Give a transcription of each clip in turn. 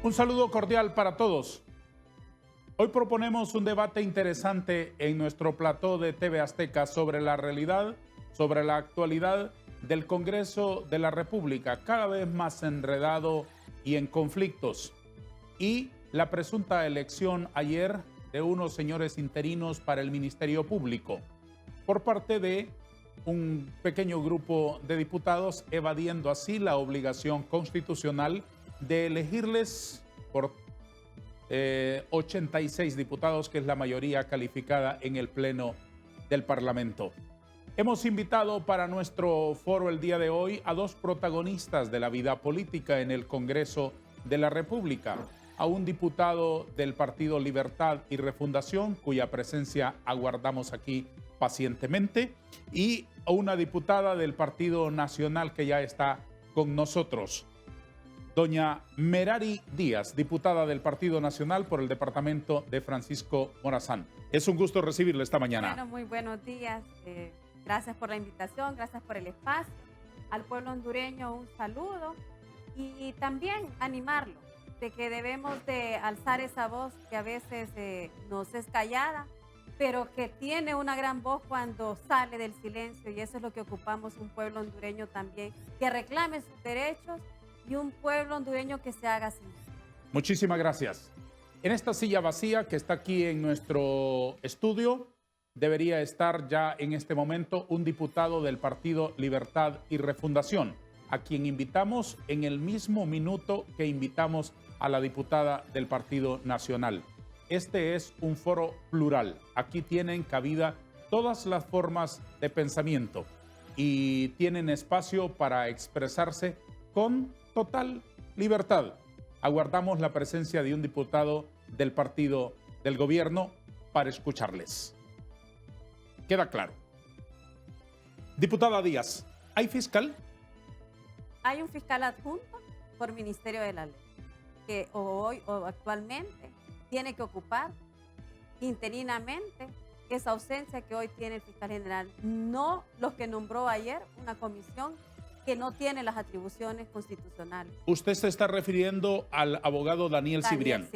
Un saludo cordial para todos. Hoy proponemos un debate interesante en nuestro plató de TV Azteca sobre la realidad, sobre la actualidad del Congreso de la República, cada vez más enredado y en conflictos, y la presunta elección ayer de unos señores interinos para el Ministerio Público por parte de un pequeño grupo de diputados, evadiendo así la obligación constitucional de elegirles por 86 diputados, que es la mayoría calificada en el Pleno del Parlamento. Hemos invitado para nuestro foro el día de hoy a dos protagonistas de la vida política en el Congreso de la República, a un diputado del Partido Libertad y Refundación, cuya presencia aguardamos aquí pacientemente, y a una diputada del Partido Nacional que ya está con nosotros, doña Merari Díaz, diputada del Partido Nacional por el departamento de Francisco Morazán. Es un gusto recibirle esta mañana. Bueno, muy buenos días. Gracias por la invitación, gracias por el espacio. Al pueblo hondureño un saludo y también animarlo de que debemos de alzar esa voz que a veces nos es callada, pero que tiene una gran voz cuando sale del silencio, y eso es lo que ocupamos un pueblo hondureño también, que reclame sus derechos, y un pueblo hondureño que se haga sin. Muchísimas gracias. En esta silla vacía que está aquí en nuestro estudio, debería estar ya en este momento un diputado del Partido Libertad y Refundación, a quien invitamos en el mismo minuto que invitamos a la diputada del Partido Nacional. Este es un foro plural. Aquí tienen cabida todas las formas de pensamiento y tienen espacio para expresarse con total libertad. Aguardamos la presencia de un diputado del partido del gobierno para escucharles. Queda claro. Diputada Díaz, ¿hay fiscal? Hay un fiscal adjunto por Ministerio de la Ley, que hoy o actualmente tiene que ocupar interinamente esa ausencia que hoy tiene el fiscal general, no los que nombró ayer una comisión que no tiene las atribuciones constitucionales. Usted se está refiriendo al abogado Daniel Cibrián.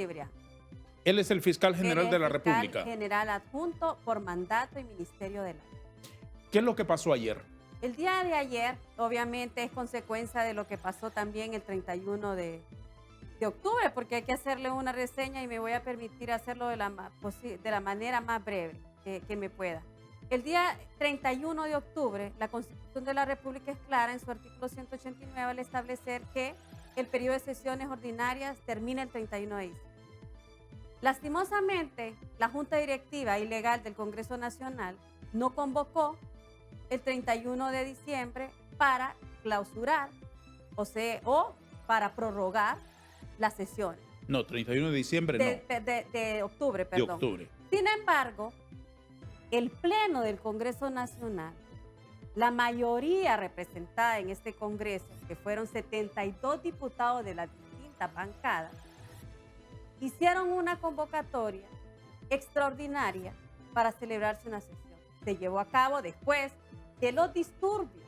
Él es el fiscal general de la República. General adjunto por mandato y Ministerio de la Ley. ¿Qué es lo que pasó ayer? El día de ayer, obviamente, es consecuencia de lo que pasó también el 31 de octubre, porque hay que hacerle una reseña y me voy a permitir hacerlo de la manera más breve que me pueda. El día 31 de octubre, la Constitución de la República es clara en su artículo 189 al establecer que el periodo de sesiones ordinarias termina el 31 de diciembre. Lastimosamente, la Junta Directiva Ilegal del Congreso Nacional no convocó el 31 de diciembre para clausurar o para prorrogar las sesiones. No, 31 de diciembre de octubre, perdón. De octubre. Sin embargo, el Pleno del Congreso Nacional, la mayoría representada en este Congreso, que fueron 72 diputados de las distintas bancadas, hicieron una convocatoria extraordinaria para celebrarse una sesión. Se llevó a cabo después de los disturbios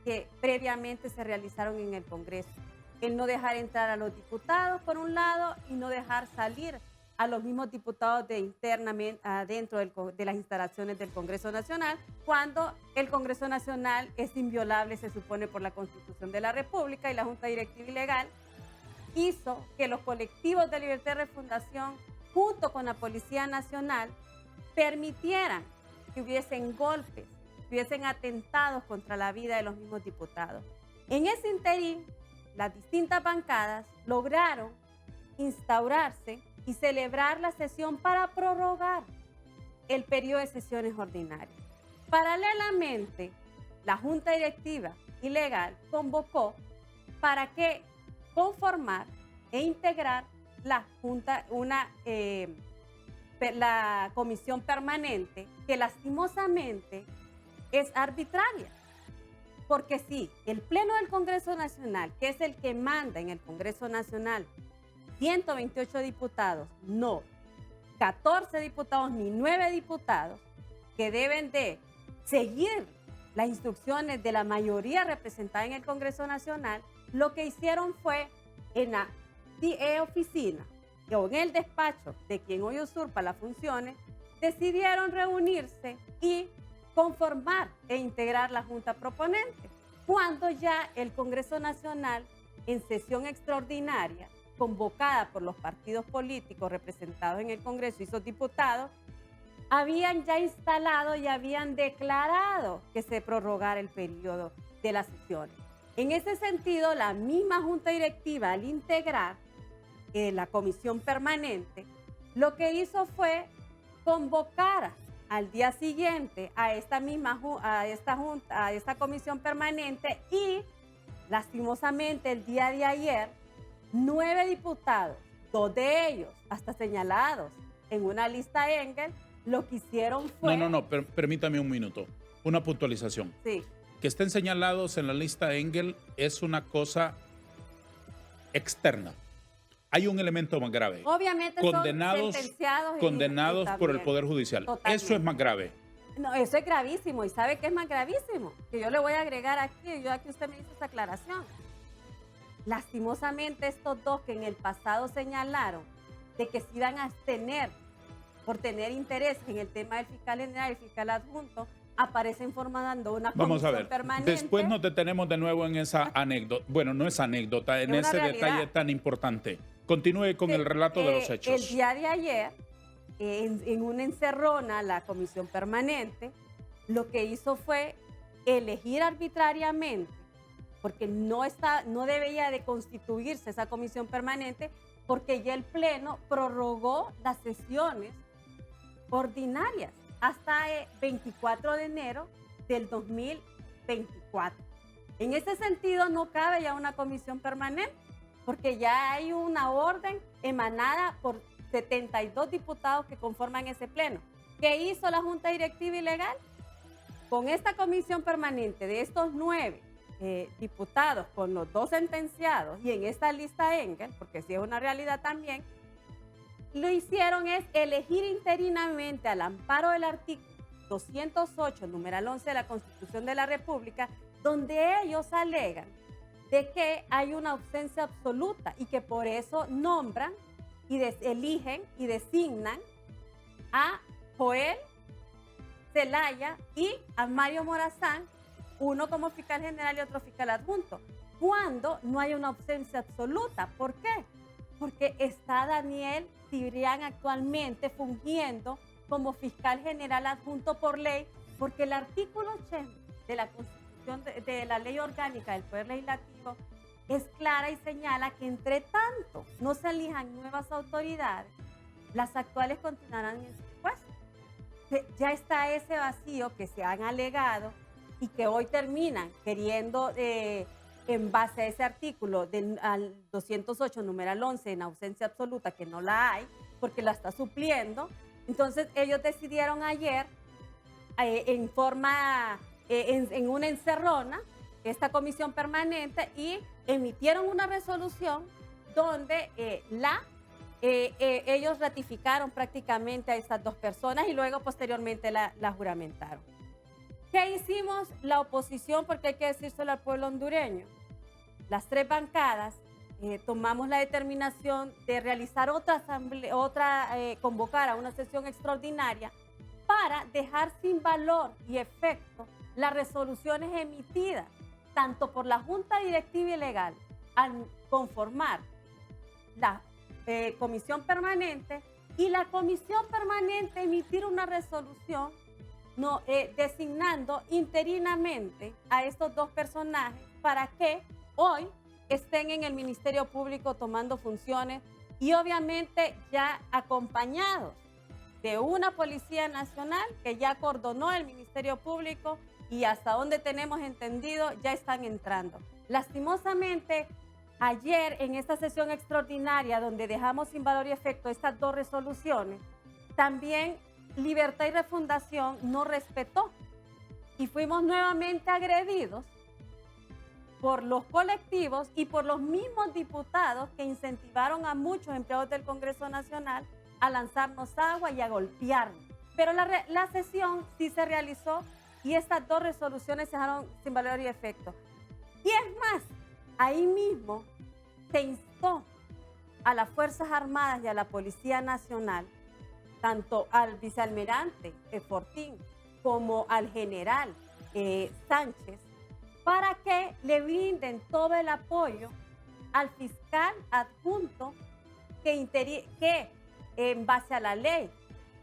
que previamente se realizaron en el Congreso. El no dejar entrar a los diputados, por un lado, y no dejar salir a los mismos diputados internamente adentro de las instalaciones del Congreso Nacional, cuando el Congreso Nacional es inviolable, se supone, por la Constitución de la República, y la Junta Directiva Ilegal hizo que los colectivos de Libertad y Refundación, junto con la Policía Nacional, permitieran que hubiesen golpes, que hubiesen atentados contra la vida de los mismos diputados. En ese interín, las distintas bancadas lograron instaurarse y celebrar la sesión para prorrogar el periodo de sesiones ordinarias. Paralelamente, la Junta Directiva Ilegal convocó para que conformar e integrar la comisión permanente, que lastimosamente es arbitraria. Porque si el Pleno del Congreso Nacional, que es el que manda en el Congreso Nacional, 128 diputados, no 14 diputados ni 9 diputados, que deben de seguir las instrucciones de la mayoría representada en el Congreso Nacional, lo que hicieron fue, en la oficina o en el despacho de quien hoy usurpa las funciones, decidieron reunirse y conformar e integrar la Junta Proponente, cuando ya el Congreso Nacional, en sesión extraordinaria, convocada por los partidos políticos representados en el Congreso y sus diputados, habían ya instalado y habían declarado que se prorrogara el periodo de las sesiones. En ese sentido, la misma Junta Directiva, al integrar la comisión permanente, lo que hizo fue convocar al día siguiente a esta comisión permanente y, lastimosamente, el día de ayer, 9 diputados, 2 de ellos hasta señalados en una lista Engel, lo que hicieron fue... Permítame un minuto. Una puntualización. Sí. Que estén señalados en la lista Engel es una cosa externa. Hay un elemento más grave. Obviamente condenados, son sentenciados condenados por el Poder Judicial. Totalmente. Eso es más grave. No, eso es gravísimo. ¿Y sabe qué es más gravísimo? Que yo le voy a agregar aquí, ya que usted me hizo esa aclaración. Lastimosamente, estos dos que en el pasado señalaron de que se iban a abstener por tener interés en el tema del fiscal general y el fiscal adjunto, aparecen formando una comisión permanente. Después nos detenemos de nuevo en esa anécdota. Bueno, no es anécdota, en ese detalle tan importante. Continúe con el relato de los hechos. El día de ayer, en una encerrona, la comisión permanente lo que hizo fue elegir arbitrariamente, porque no debía de constituirse esa comisión permanente, porque ya el Pleno prorrogó las sesiones ordinarias hasta el 24 de enero del 2024. En ese sentido, no cabe ya una comisión permanente, porque ya hay una orden emanada por 72 diputados que conforman ese Pleno. ¿Qué hizo la Junta Directiva Ilegal? Con esta comisión permanente de estos 9 diputados, con los 2 sentenciados y en esta lista Engel, porque sí es una realidad también, lo hicieron es elegir interinamente al amparo del artículo 208, numeral 11 de la Constitución de la República, donde ellos alegan de que hay una ausencia absoluta y que por eso nombran y eligen y designan a Joel Zelaya y a Mario Morazán, uno como fiscal general y otro fiscal adjunto, cuando no hay una ausencia absoluta. ¿Por qué? Porque está Daniel Cibrián actualmente fungiendo como fiscal general adjunto por ley, porque el artículo 80 de la Constitución de la Ley Orgánica del Poder Legislativo es clara y señala que entre tanto no se elijan nuevas autoridades, las actuales continuarán en su puesto. Ya está ese vacío que se han alegado y que hoy terminan queriendo, en base a ese artículo al 208, numeral 11, en ausencia absoluta, que no la hay, porque la está supliendo. Entonces ellos decidieron ayer, en una encerrona, esta comisión permanente, y emitieron una resolución donde ellos ratificaron prácticamente a estas 2 personas y luego posteriormente la juramentaron. ¿Qué hicimos la oposición? Porque hay que decírselo al pueblo hondureño. Las 3 bancadas tomamos la determinación de realizar otra asamblea, convocar a una sesión extraordinaria para dejar sin valor y efecto las resoluciones emitidas tanto por la Junta Directiva Ilegal al conformar la comisión permanente, y la comisión permanente emitir una resolución designando interinamente a estos 2 personajes para que hoy estén en el Ministerio Público tomando funciones y obviamente ya acompañados de una Policía Nacional que ya acordonó el Ministerio Público y hasta donde tenemos entendido ya están entrando. Lastimosamente, ayer en esta sesión extraordinaria donde dejamos sin valor y efecto estas 2 resoluciones, también Libertad y Refundación no respetó y fuimos nuevamente agredidos por los colectivos y por los mismos diputados que incentivaron a muchos empleados del Congreso Nacional a lanzarnos agua y a golpearnos. Pero la sesión sí se realizó y estas 2 resoluciones se dejaron sin valor y efecto. Y es más, ahí mismo se instó a las Fuerzas Armadas y a la Policía Nacional, tanto al vicealmirante Fortín como al general Sánchez, para que le brinden todo el apoyo al fiscal adjunto que en base a la ley,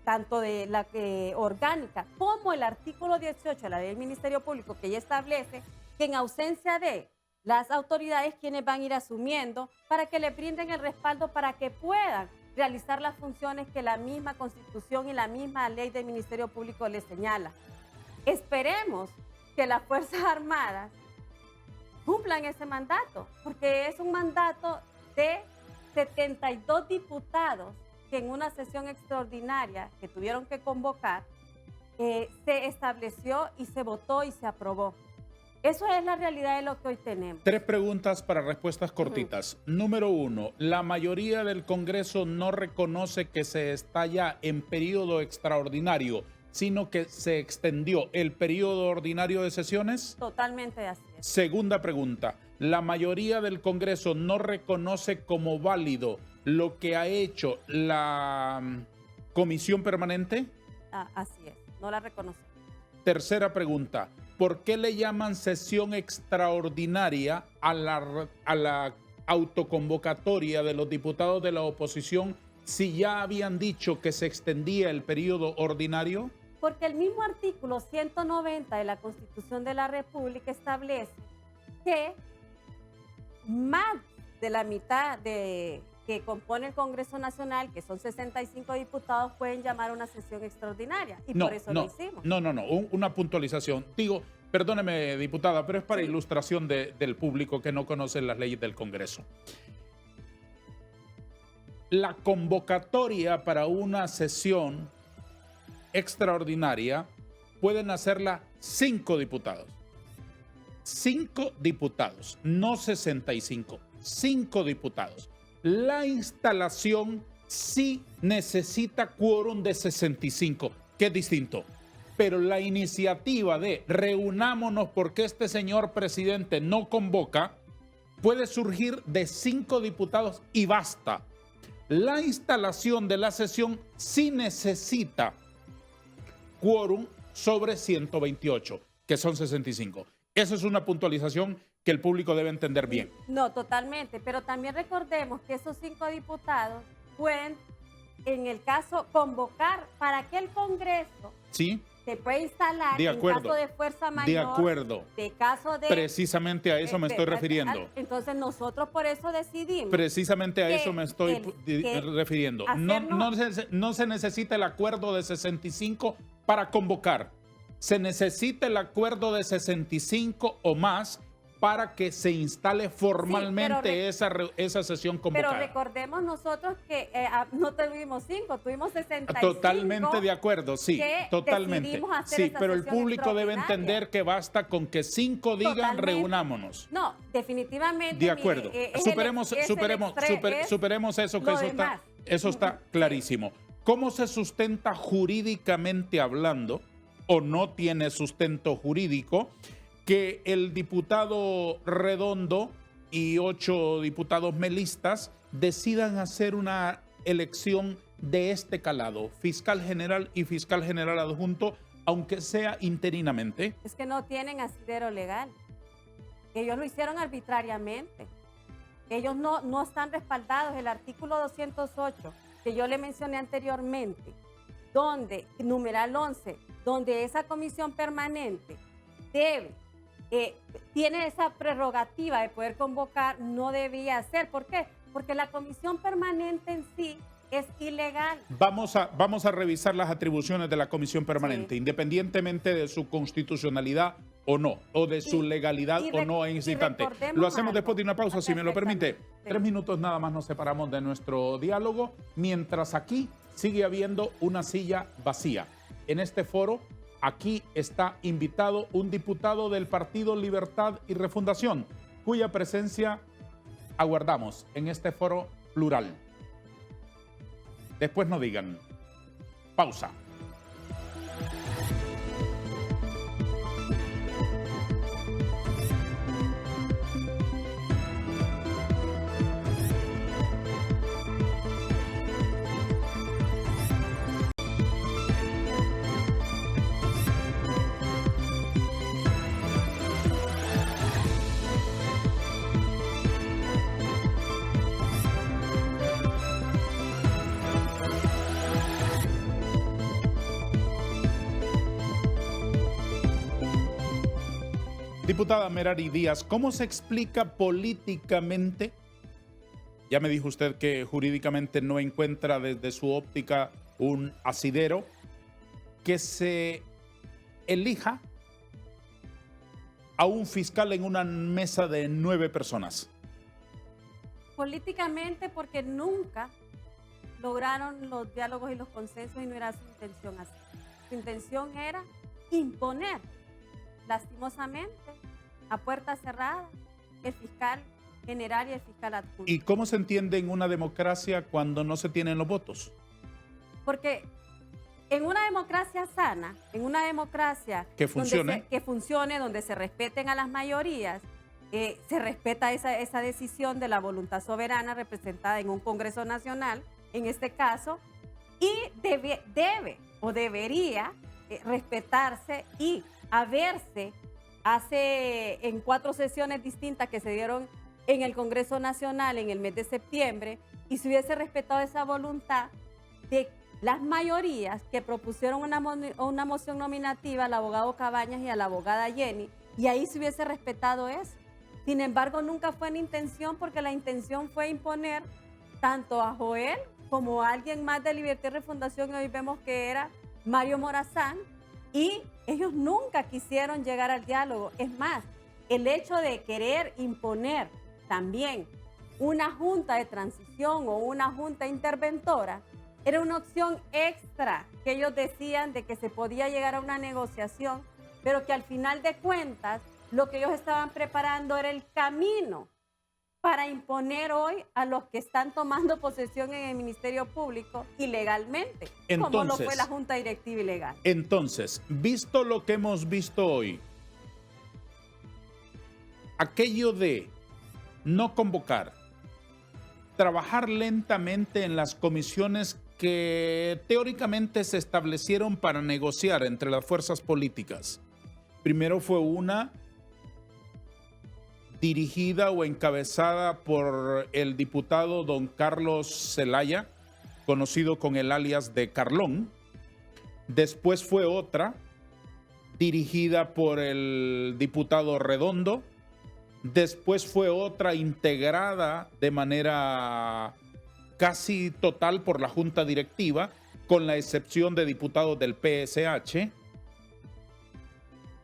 tanto de la orgánica como el artículo 18 de la ley del Ministerio Público, que ya establece que en ausencia de las autoridades quienes van a ir asumiendo para que le brinden el respaldo para que puedan realizar las funciones que la misma Constitución y la misma ley del Ministerio Público les señala. Esperemos que las Fuerzas Armadas cumplan ese mandato, porque es un mandato de 72 diputados que en una sesión extraordinaria que tuvieron que convocar, se estableció y se votó y se aprobó. Eso es la realidad de lo que hoy tenemos. 3 preguntas para respuestas cortitas. Número 1, la mayoría del Congreso no reconoce que se está ya en periodo extraordinario, sino que se extendió el periodo ordinario de sesiones. Totalmente así es. Segunda pregunta, la mayoría del Congreso no reconoce como válido lo que ha hecho la Comisión Permanente. Así es, no la reconoce. Tercera pregunta, ¿por qué le llaman sesión extraordinaria a la autoconvocatoria de los diputados de la oposición si ya habían dicho que se extendía el periodo ordinario? Porque el mismo artículo 190 de la Constitución de la República establece que más de la mitad que compone el Congreso Nacional, que son 65 diputados, pueden llamar una sesión extraordinaria. Y por eso lo hicimos. No. Una puntualización. Digo, perdóneme, diputada, pero es para ilustración del público que no conoce las leyes del Congreso. La convocatoria para una sesión extraordinaria pueden hacerla 5 diputados. 5 diputados, no 65. 5 diputados. La instalación sí necesita quórum de 65, que es distinto. Pero la iniciativa de reunámonos porque este señor presidente no convoca puede surgir de 5 diputados y basta. La instalación de la sesión sí necesita quórum sobre 128, que son 65. Esa es una puntualización que el público debe entender bien. No, totalmente, pero también recordemos que esos 5 diputados pueden, en el caso, convocar para que el Congreso se pueda instalar en caso de fuerza mayor. De acuerdo. De caso de... Precisamente a eso me estoy refiriendo. Entonces nosotros por eso decidimos. Precisamente a eso me estoy refiriendo. No se necesita el acuerdo de 65 para convocar. Se necesita el acuerdo de 65 o más para que se instale formalmente esa sesión convocada. Pero recordemos nosotros que no tuvimos 5, tuvimos 65. Totalmente de acuerdo, sí, totalmente. Sí, pero el público debe entender que basta con que 5 digan reunámonos. No, definitivamente. De acuerdo. Superemos eso, que eso está clarísimo. ¿Cómo se sustenta jurídicamente hablando, o no tiene sustento jurídico, que el diputado Redondo y 8 diputados melistas decidan hacer una elección de este calado, fiscal general y fiscal general adjunto, aunque sea interinamente? Es que no tienen asidero legal. Ellos lo hicieron arbitrariamente. Ellos no están respaldados. El artículo 208, que yo le mencioné anteriormente, donde, numeral 11, donde esa comisión permanente tiene esa prerrogativa de poder convocar, no debía ser. ¿Por qué? Porque la comisión permanente en sí es ilegal. Vamos a revisar las atribuciones de la comisión permanente, independientemente de su constitucionalidad o no, o de su legalidad o no en ese instante. Lo hacemos después de una pausa, si me lo permite. 3 minutos nada más nos separamos de nuestro diálogo, mientras aquí sigue habiendo una silla vacía. En este foro, aquí está invitado un diputado del Partido Libertad y Refundación, cuya presencia aguardamos en este foro plural. Después no digan. Pausa. Diputada Merari Díaz, ¿cómo se explica políticamente? Ya me dijo usted que jurídicamente no encuentra desde su óptica un asidero que se elija a un fiscal en una mesa de 9 personas. Políticamente, porque nunca lograron los diálogos y los consensos y no era su intención así. Su intención era imponer, lastimosamente, a puertas cerradas, el fiscal general y el fiscal adjunto. ¿Y cómo se entiende en una democracia cuando no se tienen los votos? Porque en una democracia sana, en una democracia que funcione, donde se respeten a las mayorías, se respeta esa decisión de la voluntad soberana representada en un Congreso Nacional, en este caso, y debe o debería respetarse y haberse en 4 sesiones distintas que se dieron en el Congreso Nacional en el mes de septiembre, y se hubiese respetado esa voluntad de las mayorías que propusieron una moción nominativa al abogado Cabañas y a la abogada Jenny, y ahí se hubiese respetado eso. Sin embargo, nunca fue en intención, porque la intención fue imponer tanto a Joel como a alguien más de Libertad y Refundación, y hoy vemos que era Mario Morazán, y ellos nunca quisieron llegar al diálogo. Es más, el hecho de querer imponer también una junta de transición o una junta interventora era una opción extra que ellos decían de que se podía llegar a una negociación, pero que al final de cuentas lo que ellos estaban preparando era el camino para imponer hoy a los que están tomando posesión en el Ministerio Público ilegalmente, como lo fue la Junta Directiva ilegal. Entonces, visto lo que hemos visto hoy, aquello de no convocar, trabajar lentamente en las comisiones que teóricamente se establecieron para negociar entre las fuerzas políticas. Primero fue una dirigida o encabezada por el diputado don Carlos Zelaya, conocido con el alias de Carlón. Después fue otra dirigida por el diputado Redondo. Después fue otra integrada de manera casi total por la Junta Directiva, con la excepción de diputados del PSH.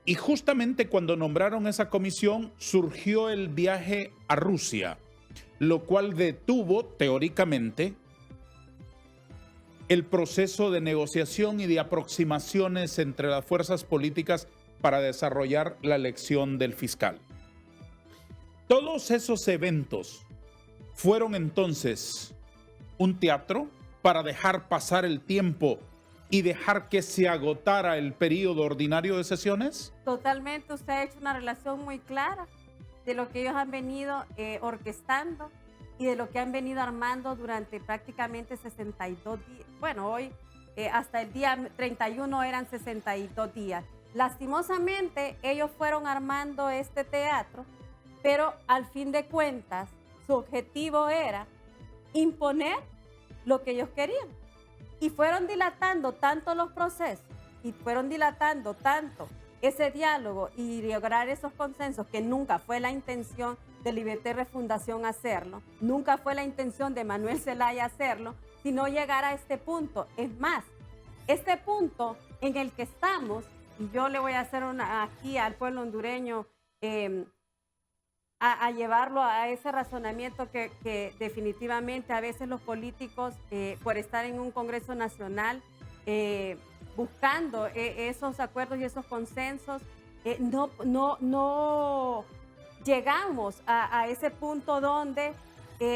Y justamente cuando nombraron esa comisión surgió el viaje a Rusia, lo cual detuvo teóricamente el proceso de negociación y de aproximaciones entre las fuerzas políticas para desarrollar la elección del fiscal. Todos esos eventos fueron entonces un teatro para dejar pasar el tiempo y dejar que se agotara el periodo ordinario de sesiones. Totalmente, usted ha hecho una relación muy clara de lo que ellos han venido orquestando y de lo que han venido armando durante prácticamente 62 días. Bueno, hoy hasta el día 31 eran 62 días. Lastimosamente, ellos fueron armando este teatro, pero al fin de cuentas, su objetivo era imponer lo que ellos querían. Y fueron dilatando tanto los procesos y fueron dilatando tanto ese diálogo y lograr esos consensos, que nunca fue la intención de Libertad y Refundación hacerlo, nunca fue la intención de Manuel Zelaya hacerlo, sino llegar a este punto. Es más, este punto en el que estamos, y yo le voy a hacer aquí al pueblo hondureño, a llevarlo a ese razonamiento que definitivamente a veces los políticos, por estar en un Congreso Nacional, buscando esos acuerdos y esos consensos, no llegamos a ese punto donde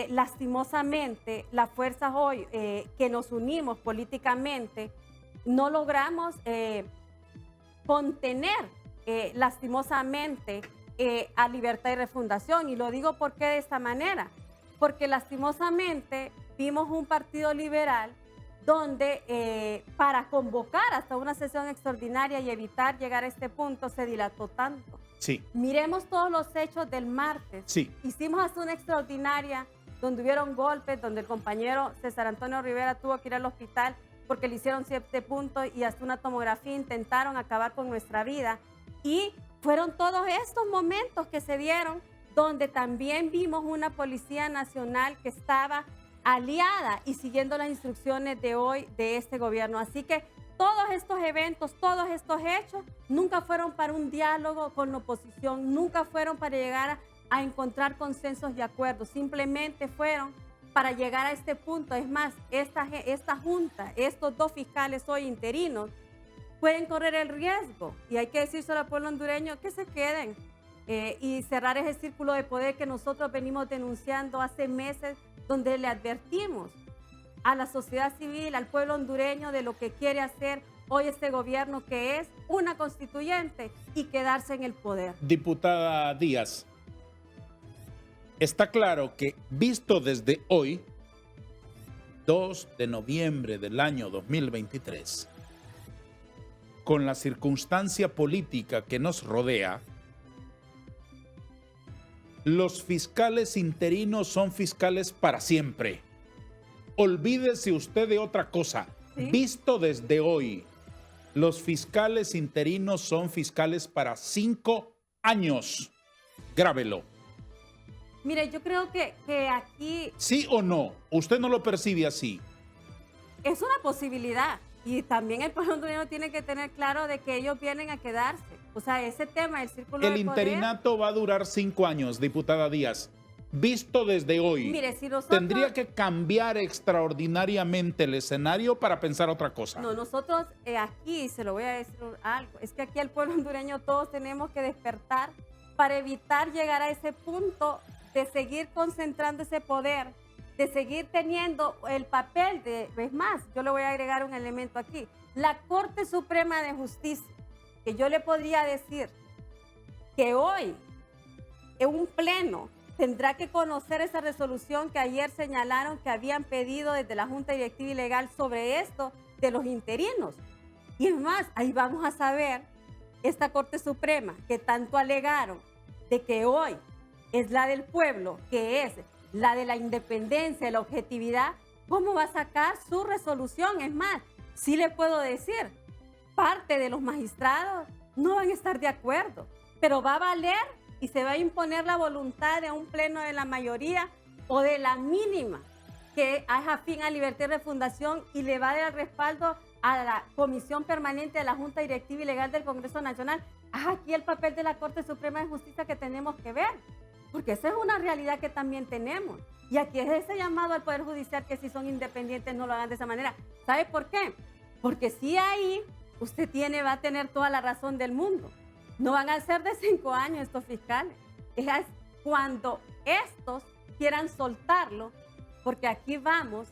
lastimosamente las fuerzas hoy que nos unimos políticamente no logramos contener lastimosamente a Libertad y Refundación. Y lo digo porque de esta manera, porque lastimosamente vimos un partido liberal donde para convocar hasta una sesión extraordinaria y evitar llegar a este punto se dilató tanto. Sí. Miremos todos los hechos del martes. Sí. Hicimos hasta una extraordinaria donde hubieron golpes, donde el compañero César Antonio Rivera tuvo que ir al hospital porque le hicieron 7 puntos y hasta una tomografía, intentaron acabar con nuestra vida. Y fueron todos estos momentos que se dieron donde también vimos una Policía Nacional que estaba aliada y siguiendo las instrucciones de hoy de este gobierno. Así que todos estos eventos, todos estos hechos, nunca fueron para un diálogo con la oposición, nunca fueron para llegar a encontrar consensos y acuerdos, simplemente fueron para llegar a este punto. Es más, esta junta, estos dos fiscales hoy interinos, pueden correr el riesgo, y hay que decírselo al pueblo hondureño, que se queden y cerrar ese círculo de poder que nosotros venimos denunciando hace meses, donde le advertimos a la sociedad civil, al pueblo hondureño, de lo que quiere hacer hoy este gobierno, que es una constituyente y quedarse en el poder. Diputada Díaz, está claro que visto desde hoy, 2 de noviembre del año 2023, con la circunstancia política que nos rodea, los fiscales interinos son fiscales para siempre. Olvídese usted de otra cosa. ¿Sí? Visto desde hoy, los fiscales interinos son fiscales para 5 años. Grábelo. Mire, yo creo que aquí ¿Sí o no? Usted no lo percibe así. es una posibilidad. Y también el pueblo hondureño tiene que tener claro de que ellos vienen a quedarse. O sea, ese tema del círculo El de poder, interinato va a durar 5 años, diputada Díaz. Visto desde hoy, mire, si nosotros, tendría que cambiar extraordinariamente el escenario para pensar otra cosa. no, nosotros aquí, se lo voy a decir algo, es que aquí el pueblo hondureño todos tenemos que despertar para evitar llegar a ese punto de seguir concentrando ese poder, de seguir teniendo el papel de, es más, yo le voy a agregar un elemento aquí, la Corte Suprema de Justicia, que yo le podría decir que hoy en un pleno tendrá que conocer esa resolución que ayer señalaron que habían pedido desde la Junta Directiva y Legal sobre esto de los interinos. Y es más, ahí vamos a saber esta Corte Suprema que tanto alegaron de que hoy es la del pueblo, que es la de la independencia, la objetividad, ¿cómo va a sacar su resolución? Es más, sí le puedo decir, parte de los magistrados no van a estar de acuerdo, pero va a valer y se va a imponer la voluntad de un pleno de la mayoría o de la mínima que es afín a Libertad y Refundación y le va a dar respaldo a la Comisión Permanente de la Junta Directiva y Legal del Congreso Nacional. Aquí el papel de la Corte Suprema de Justicia que tenemos que ver, porque esa es una realidad que también tenemos. Y aquí es ese llamado al Poder Judicial que si son independientes no lo hagan de esa manera. ¿Sabe por qué? Porque si ahí usted va a tener toda la razón del mundo. No van a ser de 5 años estos fiscales. Es cuando estos quieran soltarlo, porque aquí vamos,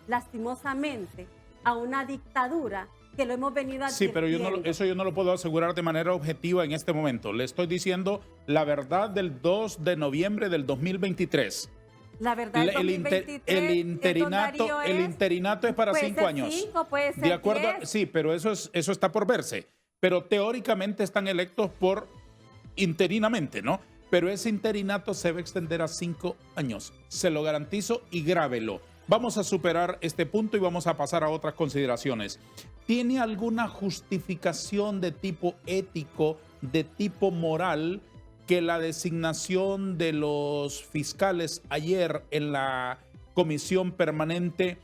lastimosamente, a una dictadura que lo hemos venido advirtiendo. Sí, pero yo no lo puedo asegurar de manera objetiva en este momento. Le estoy diciendo la verdad del 2 de noviembre del 2023. La verdad del 2023, el interinato es para 5 años. 5, puede ser de acuerdo, 10. sí, pero eso está por verse. Pero teóricamente están electos interinamente, ¿no? Pero ese interinato se va a extender a 5 años. Se lo garantizo y grábelo. Vamos a superar este punto y vamos a pasar a otras consideraciones. ¿Tiene alguna justificación de tipo ético, de tipo moral, que la designación de los fiscales ayer en la comisión permanente,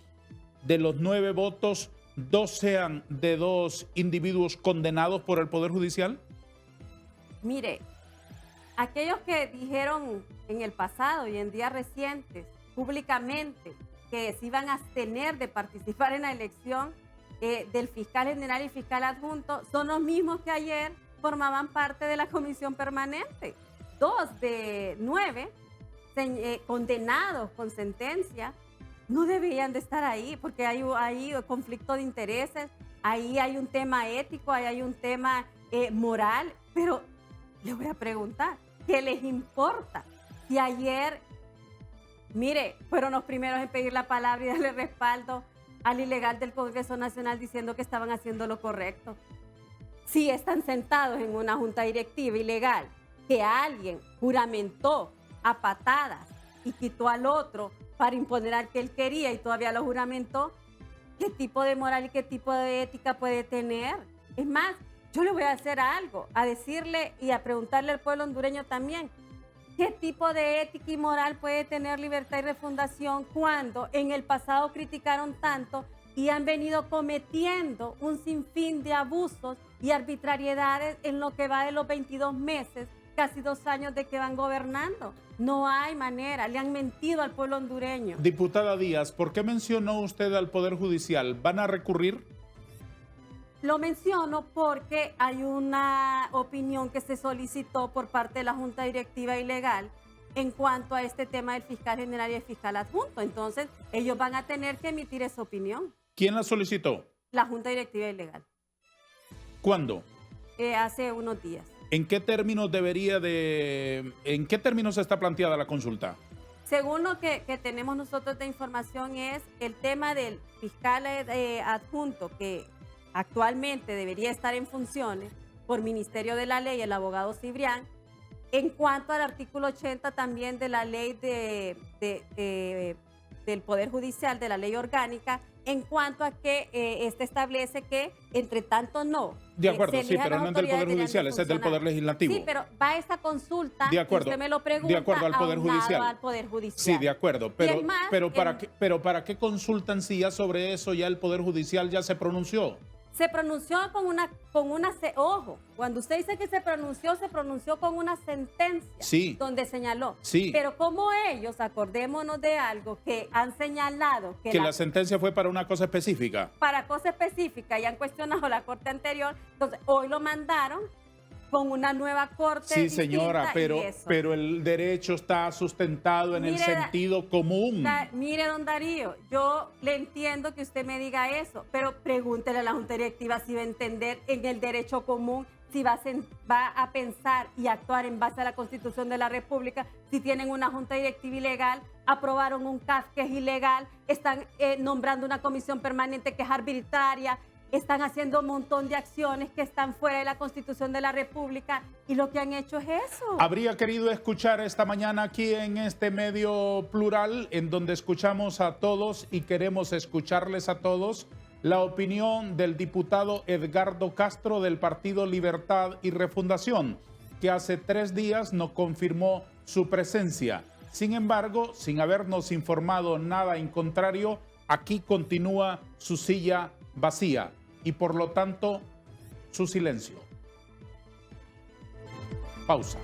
de los 9 votos, 2 sean de 2 individuos condenados por el Poder Judicial? Mire, aquellos que dijeron en el pasado y en días recientes públicamente que se iban a abstener de participar en la elección del fiscal general y fiscal adjunto son los mismos que ayer formaban parte de la comisión permanente. 2 de 9 condenados con sentencia no deberían de estar ahí porque hay conflicto de intereses, ahí hay un tema ético, ahí hay un tema moral, pero le voy a preguntar, ¿qué les importa? Si ayer, mire, fueron los primeros en pedir la palabra y darle respaldo al ilegal del Congreso Nacional diciendo que estaban haciendo lo correcto. Si están sentados en una junta directiva ilegal, que alguien juramentó a patadas y quitó al otro para imponer al que él quería y todavía lo juramentó, ¿qué tipo de moral y qué tipo de ética puede tener? Es más, yo le voy a hacer algo, a decirle y a preguntarle al pueblo hondureño también, ¿qué tipo de ética y moral puede tener Libertad y Refundación cuando en el pasado criticaron tanto y han venido cometiendo un sinfín de abusos y arbitrariedades en lo que va de los 22 meses, casi 2 años de que van gobernando? No hay manera, le han mentido al pueblo hondureño. Diputada Díaz, ¿por qué mencionó usted al Poder Judicial? ¿Van a recurrir? Lo menciono porque hay una opinión que se solicitó por parte de la Junta Directiva Ilegal en cuanto a este tema del fiscal general y el fiscal adjunto. Entonces, ellos van a tener que emitir esa opinión. ¿Quién la solicitó? La Junta Directiva Ilegal. ¿Cuándo? Hace unos días. ¿En qué términos en qué términos está planteada la consulta? Según lo que tenemos nosotros de información es el tema del fiscal adjunto que actualmente debería estar en funciones por Ministerio de la Ley, el abogado Cibrián, en cuanto al artículo 80 también de la ley del Poder Judicial, de la ley orgánica, en cuanto a que este establece que, entre tanto, no. De acuerdo, sí, pero no es del Poder Judicial, ese es del Poder Legislativo. Sí, pero va esta consulta, de acuerdo, usted me lo pregunta, de acuerdo al Poder Judicial. Al Poder Judicial. Sí, de acuerdo, pero ¿para qué consultan si ya sobre eso ya el Poder Judicial ya se pronunció? Se pronunció ojo, cuando usted dice que se pronunció con una sentencia, sí, donde señaló. Sí. Pero como ellos, acordémonos de algo, que han señalado que la sentencia fue para una cosa específica. Para cosa específica y han cuestionado la corte anterior, entonces hoy lo mandaron con una nueva corte. Sí, señora, pero el derecho está sustentado en el sentido común. Mire, don Darío, yo le entiendo que usted me diga eso, pero pregúntele a la Junta Directiva si va a entender en el derecho común, si va a pensar y actuar en base a la Constitución de la República. Si tienen una Junta Directiva ilegal, aprobaron un CAF que es ilegal, están nombrando una comisión permanente que es arbitraria, están haciendo un montón de acciones que están fuera de la Constitución de la República y lo que han hecho es eso. Habría querido escuchar esta mañana aquí en este medio plural, en donde escuchamos a todos y queremos escucharles a todos, la opinión del diputado Edgardo Castro del Partido Libertad y Refundación, que hace 3 días no confirmó su presencia. Sin embargo, sin habernos informado nada en contrario, aquí continúa su silla vacía y por lo tanto su silencio. Pausa.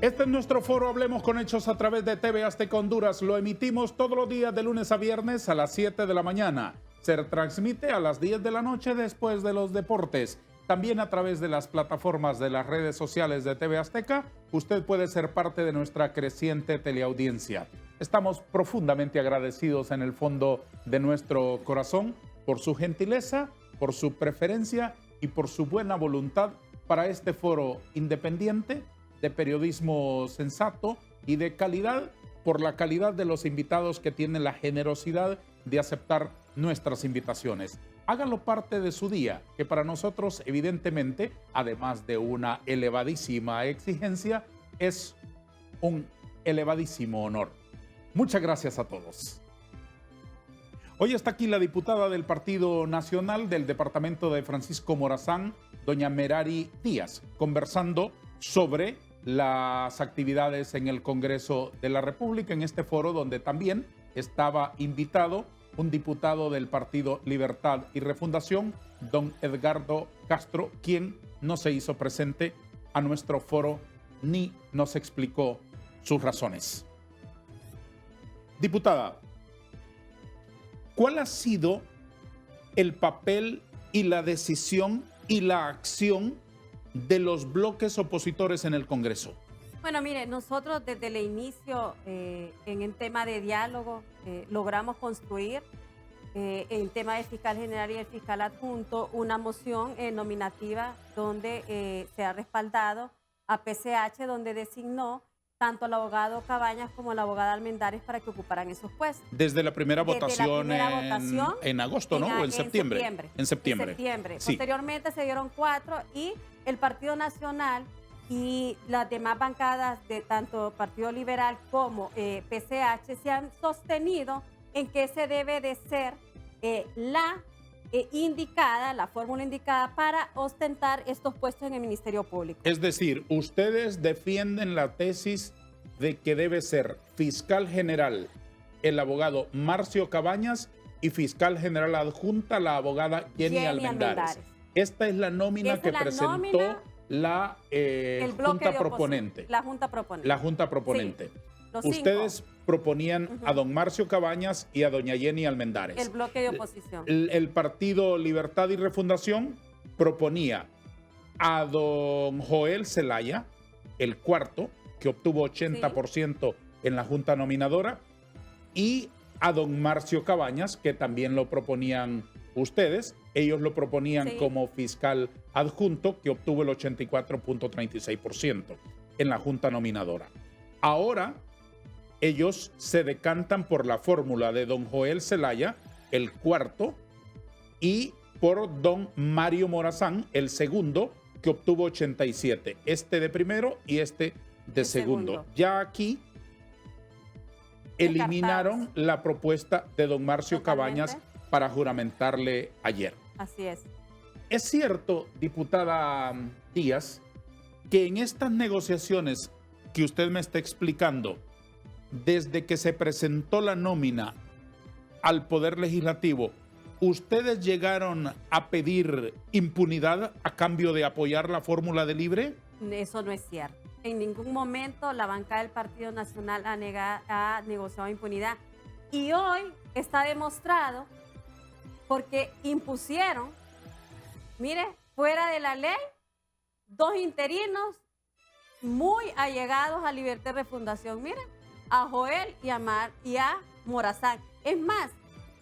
Este es nuestro foro Hablemos con Hechos a través de TV Azteca Honduras. Lo emitimos todos los días de lunes a viernes a las 7 de la mañana. Se transmite a las 10 de la noche después de los deportes. También a través de las plataformas de las redes sociales de TV Azteca, usted puede ser parte de nuestra creciente teleaudiencia. Estamos profundamente agradecidos en el fondo de nuestro corazón por su gentileza, por su preferencia y por su buena voluntad para este foro independiente, de periodismo sensato y de calidad, por la calidad de los invitados que tienen la generosidad de aceptar nuestras invitaciones. Hágalo parte de su día, que para nosotros, evidentemente, además de una elevadísima exigencia, es un elevadísimo honor. Muchas gracias a todos. Hoy está aquí la diputada del Partido Nacional del departamento de Francisco Morazán, doña Merari Díaz, conversando sobre las actividades en el Congreso de la República, en este foro donde también estaba invitado un diputado del Partido Libertad y Refundación, don Edgardo Castro, quien no se hizo presente a nuestro foro ni nos explicó sus razones. Diputada, ¿cuál ha sido el papel y la decisión y la acción de los bloques opositores en el Congreso? Bueno, mire, nosotros desde el inicio en el tema de diálogo logramos construir en el tema del fiscal general y el fiscal adjunto, una moción nominativa donde se ha respaldado a PCH, donde designó tanto al abogado Cabañas como a la abogada Almendares para que ocuparan esos puestos. Desde la primera Desde votación, la primera votación en agosto, ¿no? ¿O en septiembre? En septiembre. En septiembre. Sí. Posteriormente se dieron 4 y el Partido Nacional y las demás bancadas de tanto Partido Liberal como PCH se han sostenido en que ese debe de ser la fórmula indicada para ostentar estos puestos en el Ministerio Público. Es decir, ustedes defienden la tesis de que debe ser fiscal general el abogado Marcio Cabañas y fiscal general adjunta la abogada Jenny Almendares. Esta es la nómina que presentó la Junta Proponente. La Junta Proponente. La Junta Proponente. Sí, ustedes proponían a don Marcio Cabañas y a doña Jenny Almendares. El bloque de oposición. El Partido Libertad y Refundación proponía a don Joel Zelaya, el cuarto, que obtuvo 80% en la Junta Nominadora, y a don Marcio Cabañas, que también lo proponían ustedes. Ellos lo proponían como fiscal adjunto, que obtuvo el 84.36% en la Junta Nominadora. Ahora ellos se decantan por la fórmula de don Joel Zelaya, el cuarto, y por don Mario Morazán, el segundo, que obtuvo 87. Este de primero y este de segundo. Ya aquí eliminaron la propuesta de don Marcio Cabañas para juramentarle ayer. Así es. Es cierto, diputada Díaz, que en estas negociaciones que usted me está explicando, desde que se presentó la nómina al Poder Legislativo, ¿ustedes llegaron a pedir impunidad a cambio de apoyar la fórmula de Libre? Eso no es cierto. En ningún momento la bancada del Partido Nacional ha negociado impunidad. Y hoy está demostrado porque impusieron, mire, fuera de la ley, 2 interinos muy allegados a Libertad y Refundación. Miren, a Joel y a Morazán. Es más,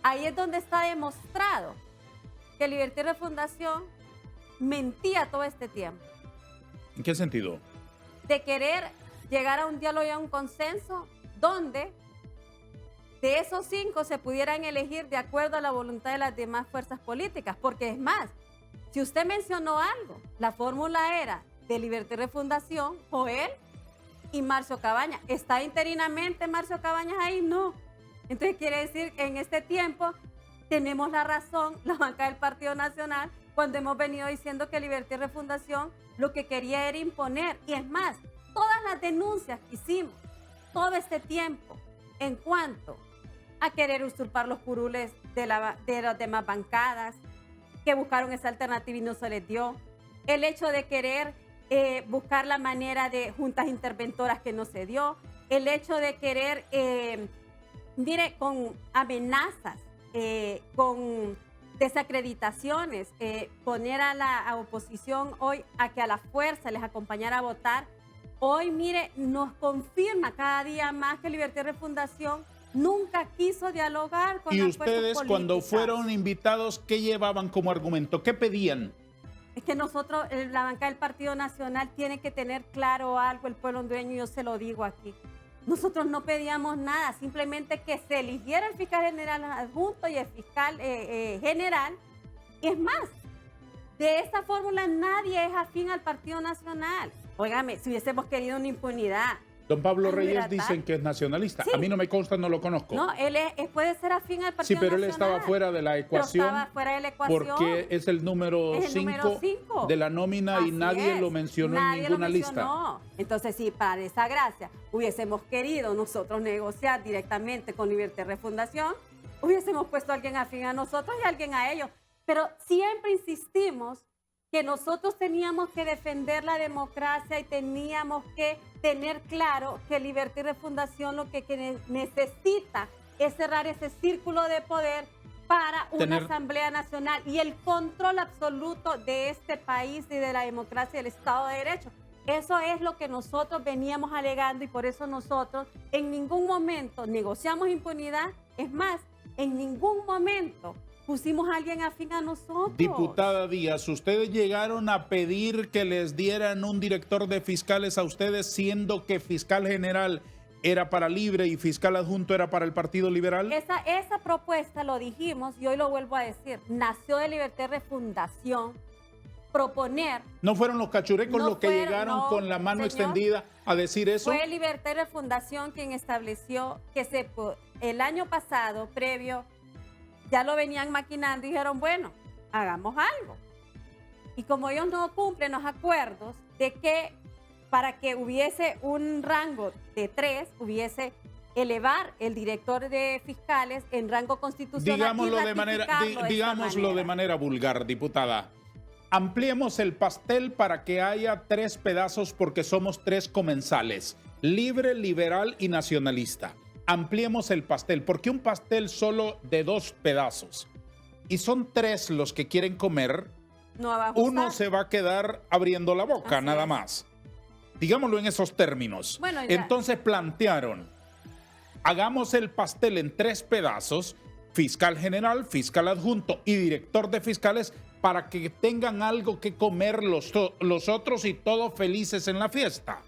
ahí es donde está demostrado que Libertad y Refundación mentía todo este tiempo. ¿En qué sentido? De querer llegar a un diálogo y a un consenso donde de esos 5 se pudieran elegir de acuerdo a la voluntad de las demás fuerzas políticas. Porque es más, si usted mencionó algo, la fórmula era de Libertad y Refundación, Joel y Marcio Cabañas. ¿Está interinamente Marcio Cabañas ahí? No. Entonces quiere decir que en este tiempo tenemos la razón, la banca del Partido Nacional, cuando hemos venido diciendo que Libertad y Refundación lo que quería era imponer. Y es más, todas las denuncias que hicimos todo este tiempo en cuanto a querer usurpar los curules de las demás bancadas, que buscaron esa alternativa y no se les dio, el hecho de querer buscar la manera de juntas interventoras que no se dio, el hecho de querer, mire, con amenazas, con desacreditaciones, poner a la oposición hoy a que a la fuerza les acompañara a votar. Hoy, mire, nos confirma cada día más que Libertad y Refundación nunca quiso dialogar con las fuerzas políticas. ¿Y ustedes cuando fueron invitados, qué llevaban como argumento? ¿Qué pedían? Es que nosotros, la banca del Partido Nacional, tiene que tener claro algo, el pueblo hondureño, y yo se lo digo aquí. Nosotros no pedíamos nada, simplemente que se eligiera el fiscal general adjunto y el fiscal general. Y es más, de esa fórmula nadie es afín al Partido Nacional. Óigame, si hubiésemos querido una impunidad. Don Pablo Reyes dicen que es nacionalista. Sí. A mí no me consta, no lo conozco. No, él puede ser afín al Partido Nacional. Sí, pero él estaba fuera de la ecuación. Estaba fuera de la ecuación. Porque es el número 5 de la nómina. Así y nadie lo mencionó en ninguna lista. Entonces, si para esa gracia hubiésemos querido nosotros negociar directamente con Libertad y Refundación, hubiésemos puesto a alguien afín a nosotros y a alguien a ellos. Pero siempre insistimos que nosotros teníamos que defender la democracia y teníamos que tener claro que Libertad y Refundación lo que necesita es cerrar ese círculo de poder para una Asamblea Nacional y el control absoluto de este país y de la democracia y del Estado de Derecho. Eso es lo que nosotros veníamos alegando y por eso nosotros en ningún momento negociamos impunidad. Es más, En ningún momento pusimos a alguien afín a nosotros. Diputada Díaz, ¿ustedes llegaron a pedir que les dieran un director de fiscales a ustedes, siendo que fiscal general era para Libre y fiscal adjunto era para el Partido Liberal? Esa propuesta, lo dijimos y hoy lo vuelvo a decir, nació de Libertad y Refundación. Proponer. ¿No fueron los cachurecos No los que fueron, llegaron no, con la mano señor. extendida a decir eso? Fue Libertad y Refundación quien estableció que el año pasado, previo, ya lo venían maquinando y dijeron, bueno, hagamos algo. Y como ellos no cumplen los acuerdos de que para que hubiese un rango de 3, hubiese elevar el director de fiscales en rango constitucional. Digámoslo de manera vulgar, diputada. Ampliemos el pastel para que haya 3 pedazos porque somos 3 comensales: Libre, Liberal y Nacionalista. Ampliemos el pastel, porque un pastel solo de 2 pedazos y son 3 los que quieren comer, no va a gustar. Uno se va a quedar abriendo la boca, así nada más. Digámoslo en esos términos. Bueno, entonces plantearon, hagamos el pastel en 3 pedazos, fiscal general, fiscal adjunto y director de fiscales, para que tengan algo que comer los otros y todos felices en la fiesta.